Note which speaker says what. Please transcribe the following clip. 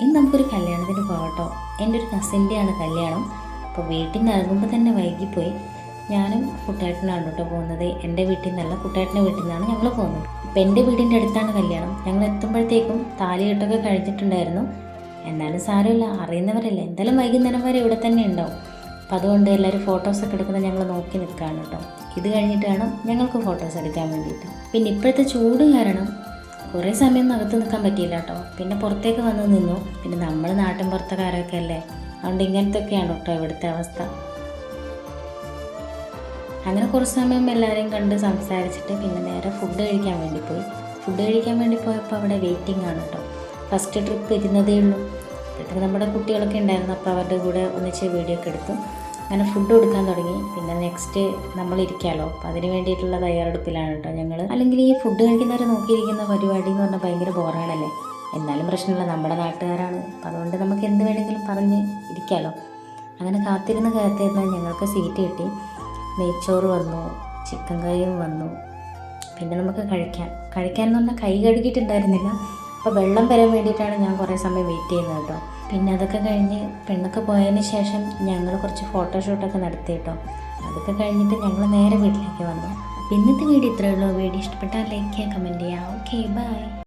Speaker 1: ഇന്ന് നമുക്കൊരു കല്യാണത്തിന് പോകട്ടോ. എൻ്റെ ഒരു കസിൻ്റെയാണ് കല്യാണം. അപ്പോൾ വീട്ടിൽ നിന്ന് ഇറങ്ങുമ്പോൾ തന്നെ വൈകിപ്പോയി. ഞാനും കുട്ടേട്ടനാണ് കേട്ടോ പോകുന്നത്. എൻ്റെ വീട്ടിൽ നിന്നല്ല, കുട്ടേട്ടൻ്റെ വീട്ടിൽ നിന്നാണ് ഞങ്ങൾ പോകുന്നത്. ഇപ്പം എൻ്റെ വീടിൻ്റെ അടുത്താണ് കല്യാണം. ഞങ്ങൾ എത്തുമ്പോഴത്തേക്കും താലികെട്ടൊക്കെ കഴിഞ്ഞിട്ടുണ്ടായിരുന്നു. എന്നാലും സാരമില്ല, അറിയുന്നവരല്ലേ, എന്തായാലും വൈകുന്നേരം വരെ ഇവിടെ തന്നെ ഉണ്ടാവും. അപ്പം അതുകൊണ്ട് എല്ലാവരും ഫോട്ടോസൊക്കെ എടുക്കുന്നത് ഞങ്ങൾ നോക്കി നിൽക്കുകയാണ് കേട്ടോ. ഇത് കഴിഞ്ഞിട്ട് വേണം ഞങ്ങൾക്ക് ഫോട്ടോസ് എടുക്കാൻ വേണ്ടിയിട്ട്. പിന്നെ ഇപ്പോഴത്തെ ചൂട് കാരണം കുറേ സമയമൊന്നും അകത്ത് നിൽക്കാൻ പറ്റിയില്ല കേട്ടോ. പിന്നെ പുറത്തേക്ക് വന്ന് നിന്നു. പിന്നെ നമ്മൾ നാട്ടിൻ പുറത്തുകാരൊക്കെ അല്ലേ, അതുകൊണ്ട് ഇങ്ങനത്തെയൊക്കെയാണ് കേട്ടോ ഇവിടുത്തെ അവസ്ഥ. അങ്ങനെ കുറച്ച് സമയം എല്ലാവരെയും കണ്ട് സംസാരിച്ചിട്ട് പിന്നെ നേരെ ഫുഡ് കഴിക്കാൻ വേണ്ടി പോയി. ഫുഡ് കഴിക്കാൻ വേണ്ടി പോയപ്പോൾ അവിടെ വെയിറ്റിംഗ് ആണ് കേട്ടോ. ഫസ്റ്റ് ട്രിപ്പ് ഇരുന്നതേ ഉള്ളൂ. അപ്പോഴത്തേക്ക് നമ്മുടെ കുട്ടികളൊക്കെ ഉണ്ടായിരുന്നു. അപ്പോൾ അവരുടെ കൂടെ ഒന്നിച്ച് വീഡിയോ ഒക്കെ എടുത്തു. അങ്ങനെ ഫുഡ് കൊടുക്കാൻ തുടങ്ങി. പിന്നെ നെക്സ്റ്റ് നമ്മളിരിക്കാമല്ലോ, അപ്പോൾ അതിന് വേണ്ടിയിട്ടുള്ള തയ്യാറെടുപ്പിലാണ് കേട്ടോ ഞങ്ങൾ. അല്ലെങ്കിൽ ഈ ഫുഡ് കഴിക്കുന്നവരെ നോക്കിയിരിക്കുന്ന പരിപാടി എന്ന് പറഞ്ഞാൽ ഭയങ്കര ബോറാണല്ലേ. എന്നാലും പ്രശ്നമില്ല, നമ്മുടെ നാട്ടുകാരാണ്. അപ്പം അതുകൊണ്ട് നമുക്ക് എന്ത് വേണമെങ്കിലും പറഞ്ഞ് ഇരിക്കാമല്ലോ. അങ്ങനെ കാത്തിരുന്ന് ഞങ്ങൾക്ക് സീറ്റ് കിട്ടി. നെയ്ച്ചോറ് വന്നു, ചിക്കൻ കറിയും വന്നു. പിന്നെ നമുക്ക് കഴിക്കാൻ എന്ന് പറഞ്ഞാൽ കൈ കഴുകിയിട്ടുണ്ടായിരുന്നില്ല. അപ്പോൾ വെള്ളം വരാൻ വേണ്ടിയിട്ടാണ് ഞാൻ കുറേ സമയം വെയിറ്റ് ചെയ്യുന്നത് കേട്ടോ. പിന്നെ അതൊക്കെ കഴിഞ്ഞ് പെണ്ണൊക്കെ പോയതിന് ശേഷം ഞങ്ങൾ കുറച്ച് ഫോട്ടോഷൂട്ടൊക്കെ നടത്തി കേട്ടോ. അതൊക്കെ കഴിഞ്ഞിട്ട് ഞങ്ങൾ നേരെ വീട്ടിലേക്ക് വന്നു. അപ്പോൾ ഇന്നത്തെ വീഡിയോ ഇത്രയേ ഉള്ളൂ. വീഡിയോ ഇഷ്ടപ്പെട്ടാൽ ലൈക്ക് ചെയ്യുക, കമൻറ്റ് ചെയ്യുക. Okay, by.